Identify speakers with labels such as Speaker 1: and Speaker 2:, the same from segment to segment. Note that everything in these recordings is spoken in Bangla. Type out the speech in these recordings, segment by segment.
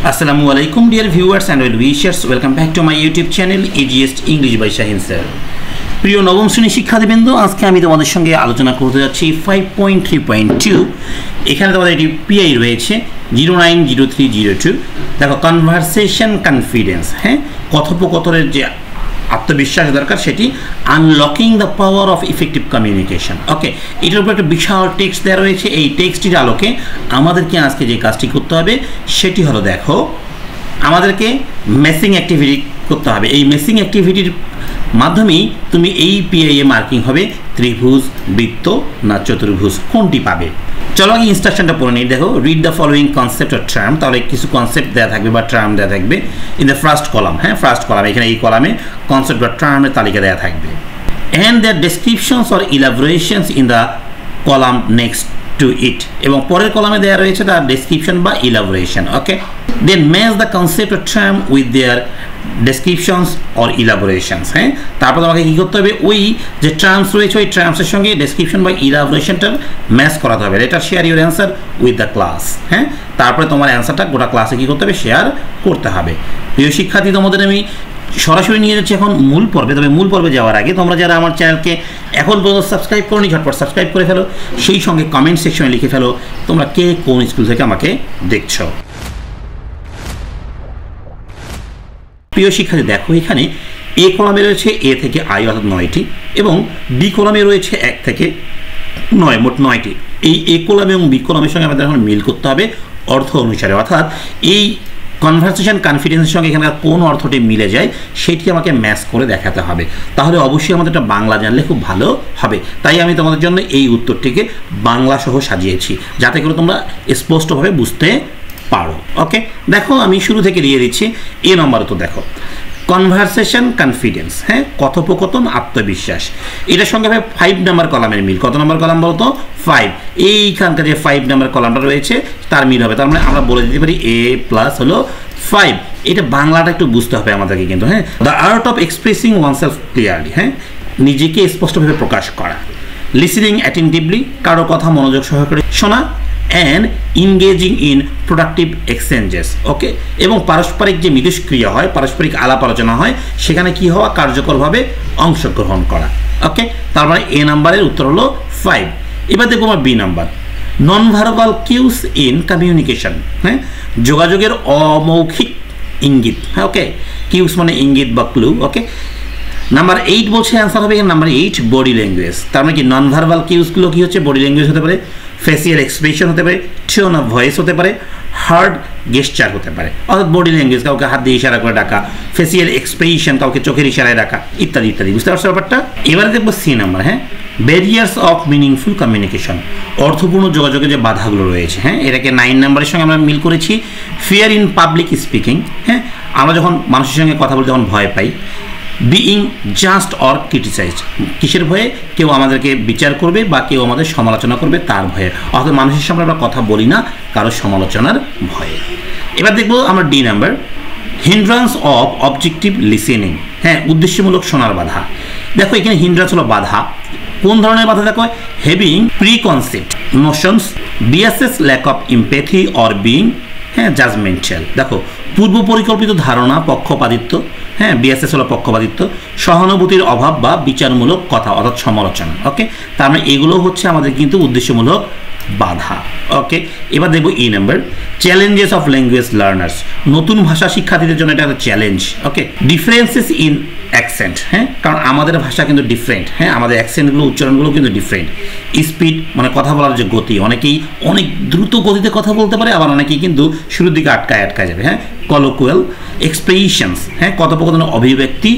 Speaker 1: Assalamualaikum dear viewers and well wishers, welcome back to my YouTube channel Easiest English by Shahin sir. প্রিয় নবম শ্রেণীর শিক্ষার্থীবৃন্দ, আজকে আমি তোমাদের সঙ্গে আলোচনা করতে যাচ্ছি 5.3.2। এখানে তোমাদের একটি পিআই রয়েছে 090302। দেখো, কনভারসেশন কনফিডেন্স, হ্যাঁ, কথোপকথনের যে আত্মবিশ্বাস দরকার সেটি unlocking the power of effective communication. Okay, এটার উপর একটা বিশাল টেক্সট দেওয়া রয়েছে। এই টেক্সটির আলোকে আমাদেরকে আজকে যে কাজটি করতে হবে সেটি হলো, দেখো, আমাদেরকে মেসিং অ্যাক্টিভিটি করতে হবে। এই মেসিং অ্যাক্টিভিটির মাধ্যমেই তুমি এই পিআইএ মার্কিং হবে ত্রিভুজ, বৃত্ত না চতুর্ভুজ, কোনটি পাবে। চলো আগে ইনস্ট্রাকশনটা পড়ে নিই। দেখো, read the following concept or term. তাহলে কিছু কনসেপ্ট দেওয়া থাকবে বা টার্ম দেওয়া থাকবে ইন দ্য ফার্স্ট কলাম। হ্যাঁ, ফার্স্ট কলাম, এখানে এই কলামে কনসেপ্ট বা টার্মের তালিকা দেওয়া থাকবে। And their descriptions or elaborations in the column next to it. এবং পরের কলামে দেওয়া রয়েছে তার ডেসক্রিপশন বা elaboration. Okay, then match the concept or term with their descriptions or elaborations. হ্যাঁ, তারপর তোমাকে কী করতে হবে, ওই যে টার্মস রয়েছে ওই টার্মসের সঙ্গে ডেসক্রিপশন বা ইলাবোরেশনটার ম্যাচ করাতে হবে। Letter share your answer with the class. হ্যাঁ, তারপরে তোমার অ্যান্সারটা গোটা ক্লাসে কী করতে হবে, শেয়ার করতে হবে। প্রিয় শিক্ষার্থী, তোমাদের আমি সরাসরি নিয়ে যাচ্ছি এখন মূল পর্বে। তবে মূল পর্বে যাওয়ার আগে তোমরা যারা আমার চ্যানেলকে এখন পর্যন্ত সাবস্ক্রাইব করোনি, ঝটপট সাবস্ক্রাইব করে ফেলো। সেই সঙ্গে কমেন্ট সেকশনে লিখে ফেলো তোমরা কে কোন স্কুল থেকে আমাকে দেখছো। প্রিয় শিক্ষার্থী, দেখো, এখানে এ কলামে রয়েছে এ থেকে আই অর্থাৎ 9টি এবং বি কলামে রয়েছে 1 থেকে 9, মোট 9টি। এই এ কলাম এবং বি কলামের সঙ্গে আমাদের এখন মিল করতে হবে অর্থ অনুসারে, অর্থাৎ এই কনভারসেশন কনফিডেন্সের সঙ্গে এখানকার কোন অর্থটি মিলে যায় সেটি আমাকে ম্যাচ করে দেখাতে হবে। তাহলে অবশ্যই আমাদের একটা বাংলা জানলে খুব ভালো হবে। তাই আমি তোমাদের জন্য এই উত্তরটিকে বাংলা সহ সাজিয়েছি যাতে করে তোমরা স্পষ্টভাবে বুঝতে পারো। ওকে, দেখো, আমি শুরু থেকে দিয়ে দিচ্ছি এ নম্বর। তো দেখো, কনভারসেশন কনফিডেন্স, হ্যাঁ, কথোপকথন আত্মবিশ্বাস, এটার সঙ্গে 5 নম্বর কলামের মিল। কত নম্বর কলাম বলতো? 5। এইখানকার যে 5 নম্বর কলামটা রয়েছে তার মিল হবে। তার মানে আমরা বলে দিতে পারি A প্লাস হলো 5। এটা বাংলাটা একটু বুঝতে হবে আমাদেরকে কিন্তু। হ্যাঁ, the art of expressing oneself clearly, হ্যাঁ, নিজেকে স্পষ্টভাবে প্রকাশ করা। লিসেনিং অ্যাটেন্টিভলি, কারো কথা মনোযোগ সহকারে শোনা। And engaging in productive exchanges. Okay, এবং পারস্পরিক যে মিথস্ক্রিয়া হয়, পারস্পরিক আলাপ আলোচনা হয়, সেখানে কি হওয়া, কার্যকরভাবে অংশগ্রহণ করা। ওকে, তার মানে এ নাম্বারের উত্তর হলো 5। এবার দেখবো আমার B number, non verbal cues in communication. হ্যাঁ, যোগাযোগের অমৌখিক ইঙ্গিত। হ্যাঁ, ওকে, কিউস মানে ইঙ্গিত বা ক্লু। ওকে, নাম্বার 8 বলছে অ্যান্সার হবে এখানে নাম্বার 8 বডি ল্যাঙ্গুয়েজ। তার মানে কি, নন ভার্বাল কিউসগুলো কী হচ্ছে, বডি ল্যাঙ্গুয়েজ হতে পারে, ফেসিয়াল এক্সপ্রেশন হতে পারে, টোন অফ ভয়েস হতে পারে, হার্ড গেস্টার হতে পারে। অর্থাৎ বডি ল্যাঙ্গুয়েজ, কাউকে হাত দিয়ে ইশারা করে ডাকা, ফেসিয়াল এক্সপ্রেশন, কাউকে চোখের ইশারায় ডাকা, ইত্যাদি ইত্যাদি। বুঝতে পারছো ব্যাপারটা? এবারে দেখবো সি নাম্বার। হ্যাঁ, ব্যারিয়ার্স অফ মিনিংফুল কমিউনিকেশন, অর্থপূর্ণ যোগাযোগের যে বাধাগুলো রয়েছে। হ্যাঁ, এটাকে 9 নাম্বারের সঙ্গে আমরা মিল করেছি। ফিয়ার ইন পাবলিক স্পিকিং, হ্যাঁ, আমরা যখন মানুষের সঙ্গে কথা বলতে যখন ভয় পাই। বিইং জাস্ট অর ক্রিটিসাইজড, কিসের ভয়ে? কেউ আমাদেরকে বিচার করবে বা কেউ আমাদের সমালোচনা করবে তার ভয়ে। অর্থাৎ মানুষের সামনে আমরা কথা বলি না কারো সমালোচনার ভয়ে। এবার দেখবো আমরা D number, হিন্ড্রান্স of objective listening. হ্যাঁ, উদ্দেশ্যমূলক শোনার বাধা। দেখো, এখানে হিন্ড্রান্স হলো বাধা। কোন ধরনের বাধা? দেখো, having preconceived notions, biases, lack of empathy or being, হ্যাঁ, জাজমেন্টাল। দেখো, পূর্ব পরিকল্পিত ধারণা, পক্ষপাতিত্ব। হ্যাঁ, বিএসএস হলো পক্ষপাতিত্ব, সহানুভূতির অভাব বা বিচারমূলক কথা অর্থাৎ সমালোচনা। ওকে, তার মানে এগুলো হচ্ছে আমাদের কিন্তু উদ্দেশ্যমূলক বাধা। ওকে, এবার দেখবো E number, challenges of language learners, নতুন ভাষা শিক্ষার্থীদের জন্য এটা একটা challenge. Okay, differences in accent, হ্যাঁ, কারণ আমাদের ভাষা কিন্তু ডিফারেন্ট। হ্যাঁ, আমাদের অ্যাকসেন্টগুলো, উচ্চারণগুলো কিন্তু ডিফারেন্ট। স্পিড মানে কথা বলার যে গতি, অনেকেই অনেক দ্রুত গতিতে কথা বলতে পারে, আবার অনেকেই কিন্তু শুরুর দিকে আটকায় যাবে। হ্যাঁ, কলোকুয়াল এক্সপ্রেশনস, হ্যাঁ, কথোপকথনের অভিব্যক্তি।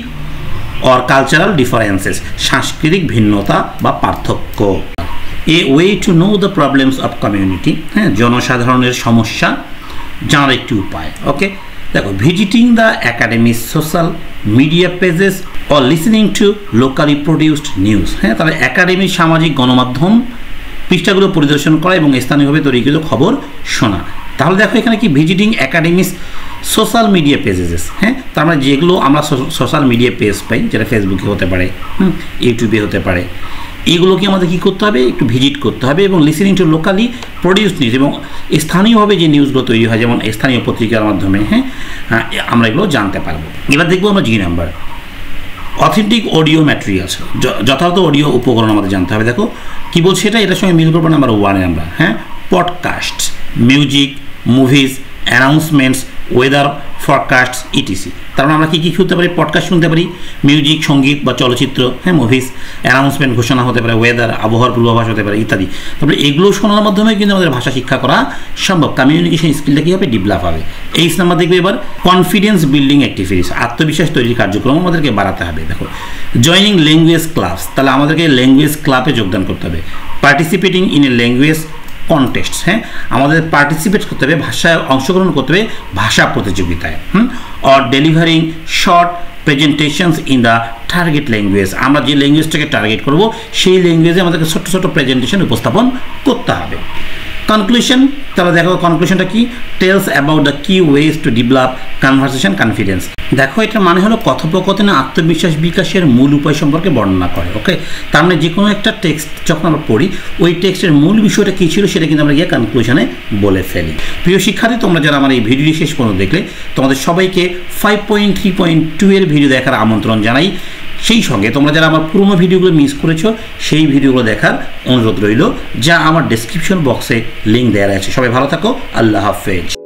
Speaker 1: অর কালচারাল ডিফারেন্সেস, সাংস্কৃতিক ভিন্নতা বা পার্থক্য। A way to know the problems of community, হ্যাঁ, জনসাধারণের সমস্যা জানার একটি উপায়। ওকে, দেখো, visiting the academy social media pages or listening to locally produced news. হ্যাঁ, তাহলে একাডেমির সামাজিক গণমাধ্যম পৃষ্ঠাগুলো পরিদর্শন করা এবং স্থানীয়ভাবে তৈরিকৃত খবর শোনা। তাহলে দেখো, এখানে কি ভিজিটিং একাডেমিস সোশ্যাল মিডিয়া পেজেস। হ্যাঁ, তার মানে যেগুলো আমরা সোশ্যাল মিডিয়া পেজ পাই, যেটা ফেসবুকে হতে পারে, ইউটিউবে হতে পারে, এগুলোকে আমাদের কী করতে হবে, একটু ভিজিট করতে হবে এবং listening to locally produce news এবং স্থানীয়ভাবে যে নিউজগুলো তৈরি হয় যেমন স্থানীয় পত্রিকার মাধ্যমে, আমরা এগুলো জানতে পারবো। এবার দেখবো আমরা G number, authentic audio materials, যথাযথ অডিও উপকরণ আমাদের জানতে হবে। দেখো কী বলছে এটার সঙ্গে মিল করবো নাম্বার 1 আমরা, podcast, music, movies, announcements, weather forecast etc. তার মানে আমরা কী কী শুনতে পারি, পডকাস্ট শুনতে পারি, মিউজিক সঙ্গীত বা চলচ্চিত্র, মুভিজ, অ্যানাউন্সমেন্ট ঘোষণা হতে পারে, ওয়েদার আবহাওয়ার পূর্বাভাস হতে পারে ইত্যাদি। তারপরে এগুলো শোনার মাধ্যমে কিন্তু আমাদের ভাষা শিক্ষা করা সম্ভব, কমিউনিকেশন স্কিলটা কী হবে, ডেভেলপ হবে। এই নাম্বার দেখবে এবার কনফিডেন্স বিল্ডিং অ্যাক্টিভিটিস, আত্মবিশ্বাস তৈরির কার্যক্রম আমাদেরকে বাড়াতে হবে। দেখো জয়নিং ল্যাঙ্গুয়েজ ক্লাবস, তাহলে আমাদেরকে ল্যাঙ্গুয়েজ ক্লাবে যোগদান করতে হবে। Participating in a language contest, আমাদের পার্টিসিপেট করতে হবে, ভাষায় অংশগ্রহণ করতে হবে ভাষা প্রতিযোগিতায়। Or delivering short presentations in the target language, আমরা যে ল্যাঙ্গুয়েজটাকে টার্গেট করব সেই ল্যাঙ্গুয়েজে আমাদেরকে ছোট্ট ছোট্ট প্রেজেন্টেশন উপস্থাপন করতে হবে। কনক্লুশন, তাহলে দেখো কনক্লুশনটা কি, টেলস অ্যাবাউট দ্য কি ways to develop conversation confidence. দেখো এটার মানে হলো কথোপকথনে আত্মবিশ্বাস বিকাশের মূল উপায় সম্পর্কে বর্ণনা করে। ওকে, তার মানে যে কোনো একটা টেক্সট যখন আমরা পড়ি ওই টেক্সটের মূল বিষয়টা কী ছিল সেটা কিন্তু আমরা গিয়ে কনক্লুশনে বলে ফেলি। প্রিয় শিক্ষার্থী, তোমরা যারা আমার এই ভিডিওটি শেষ পর্যন্ত দেখলে তোমাদের সবাইকে 5.3.2 এর ভিডিও দেখার আমন্ত্রণ জানাই। সেই সঙ্গে তোমরা যারা আমার পুরোনো ভিডিওগুলো মিস করেছো সেই ভিডিওগুলো দেখার অনুরোধ রইল, যা আমার ডেসক্রিপশন বক্সে লিঙ্ক দেওয়া আছে। সবাই ভালো থাকো, আল্লাহ হাফেজ।